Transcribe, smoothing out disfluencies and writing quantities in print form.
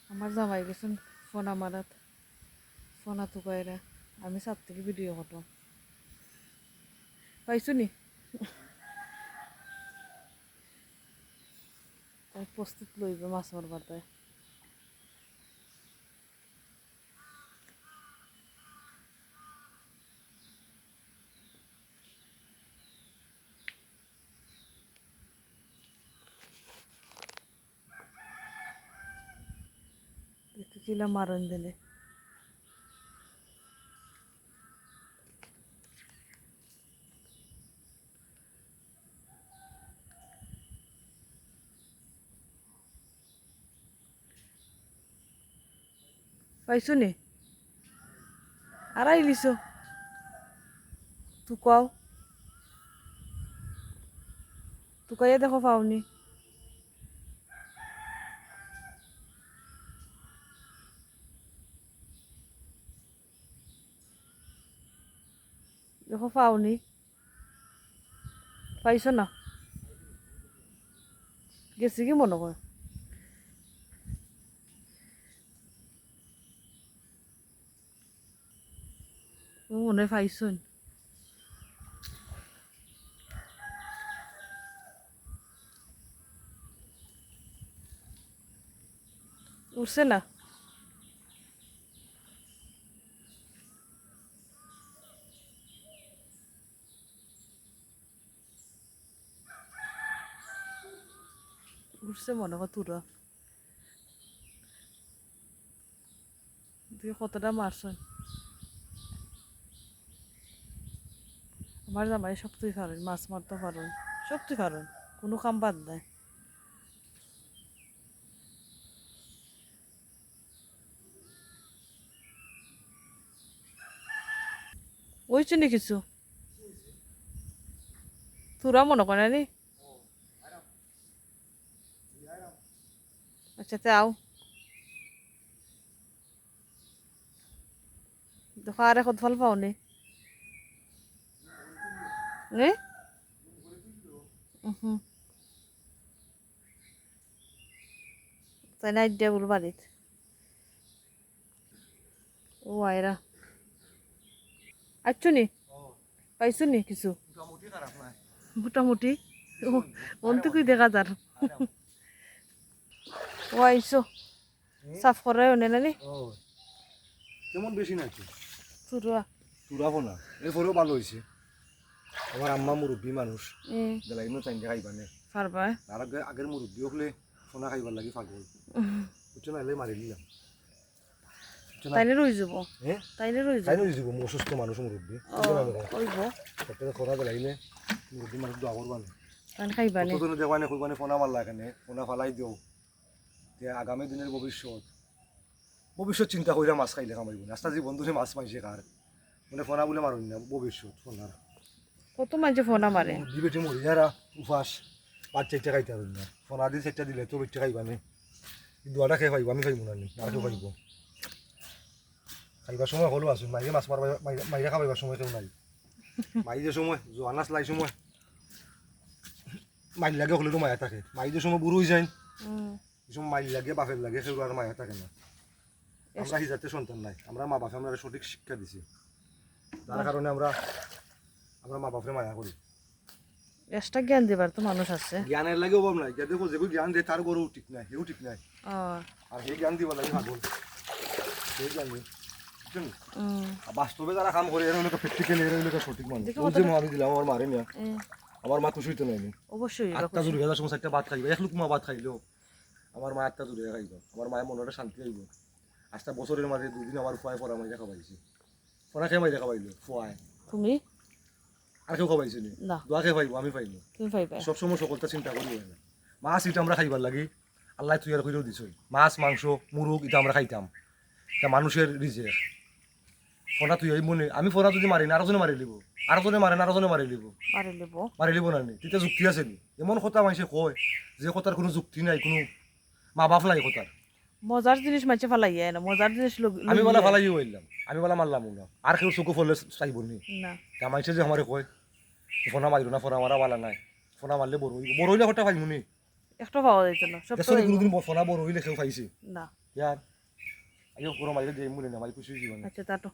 আমার জামাই গেছেন ফোনা মারাত ফোনা তুকাইরা আমি সাত থেকে ভিডিও করতাম পাইছো নি তাই প্রস্তুত লইবে মাছ মারবার তাই দেখতে কিলা মারন দিলে পাইছো নি আর আইলিছ তুকাও তুকাইয়া দেখো পাওনি দেখো পাওনি পাইছো না গেছি কি মনে কর মনে হয় পাইছো উঠছে না উঠছে মনে কর তোরা তুই কতটা মারছ আমার জামাই সবটাই পারেন মাছ মারতে পারেন সবটাই পারেন কোনো কাম বাদ নাই ওইছে নি কিছু তোরা মনে করে নি আচ্ছা তাও দেখো আর এখন ফল পাওনি তাই না দিয়া বল বাড়িত ও আয়রা আচ্ছু নি পাইছো নি কিছু মোটামুটি অন্ত কি দেখা যার ও আইসো সাফ করে ওনে নানি তেমন বেশি নাকি তুরা তুরাবো না এরপরেও ভালো হয়েছে আমার আম্মা মুরব্বী মানুষ বেলাইনো চাইন খাইবা নে পারবা আর আগের মুরব্বী হলে সোনা খাইবার লাগি পাগল বুঝছো না এলে মারি দিলাম তাইলে রই যাব হ্যাঁ তাইলে রই তাই যাব নই যাব অসুস্থ মানুষ মুরব্বী কইব তারপরে খরা বেলাইলে মুরব্বী মানুষ দোয়া করবা না তান খাইবা নি কতজনে দেখবা না কইবানে ফোনা মারলা এখানে ফোনা ফালাই দিও যে আগামী দিনের ভবিষ্যৎ চিন্তা কইরা মাছ খাইলে কামাইব না আস্তা জীবন ধরে মাছ পাইছে কার মানে ফোনা বলে মারুন না ভবিষ্যৎ ফোনার কত মানুষে ফোনা মারে দিবেটে মরি যারা উপাস পাঁচ চারটা খাইতে পারবেন না ফোনা দিয়ে চারটা দিলে তো বেটটা খাইবা নে দুয়াটা খেয়ে পাইব আমি খাইব না নি আর কেউ খাইব খাইবার সময় হলো আসুন মাইরে মাছ মারবা মাইরে খাবাইবার সময় কেউ নাই মাইরের সময় জোয়ানাস লাই সময় মাইল লাগে হলে তো মায়া থাকে মাইরের সময় বুড়ো হয়ে যায় এই সময় মাইল লাগে বাপের লাগে সেগুলো আর মায়া থাকে না আমরা হিজাতে সন্তান নাই আমরা মা বাপে আমরা সঠিক শিক্ষা দিছি যার কারণে আমরা মা বাপরে মায়া করি এক্সট্রা জ্ঞান দিবার তো মানুষ আছে জ্ঞানের লাগে অভাব নাই যে দেখো যেগুলো জ্ঞান দেয় তার গরু ঠিক নাই সেও ঠিক নাই আর সেই জ্ঞান দিবার লাগে পাগল সেই জ্ঞান নেই বুঝছেন বাস্তবে যারা কাম করে এরা হলো প্র্যাকটিক্যালি এরা হলো সঠিক মানুষ ওই যে আমি দিলাম আমার মারে মিয়া আমার মা খুশি তো নাই অবশ্যই আটটা জুড়ে গেলার সময় চারটা ভাত খাইবে এক লুক মা ভাত খাইলেও আমার মা আটটা জুড়ে খাইব আমার মায়ের মনটা শান্তি খাইব আজটা বছরের মাঝে দুদিন আমার ফুয়ায় পড়া মাইরা খাবাইছে পড়া খেয়ে মাইরা খাবাইলো ফুয়ায় তুমি আর কেউ খাবাইছে নি না দোয়া খেয়ে পাইব আমি পাইলো তুমি পাইবা সবসময় সকলটা চিন্তা করি না মাছ এটা আমরা খাইবার লাগি আল্লাহ তুই আর কইরেও দিছই মাছ মাংস মুরগ এটা আমরা খাইতাম এটা মানুষের রিজেক ফোনা তুই এই মনে আমি ফোনা যদি মারি না আরোজনে মারি লিব আরোজনে মারে না আরোজনে মারি লিব মারি লিব না নি তেতিয়া যুক্তি আছে নি এমন কথা মানুষে কয় যে কথার কোনো যুক্তি নাই কোনো মা বাপ নাই কথার মজার জিনিস মাঝে ফালাই না মজার জিনিস আমি বলা ফালাই হইলাম আমি বলা মারলাম না আর কেউ চোখে ফলে চাইব নি না তা মানুষে যে আমারে কয় ফোনা মারিল না ফোনা মারা বালা নাই ফোনা মারলে বড় হইলে হঠাৎ পাইমুনি একটা পাওয়া যাইতো না সব কোনোদিন ফোনা বড় হইলে কেউ পাইছে না ইয়ার আইও পুরো মাইরে দিয়ে মনে না মাই খুশি জীবনে আচ্ছা তাতো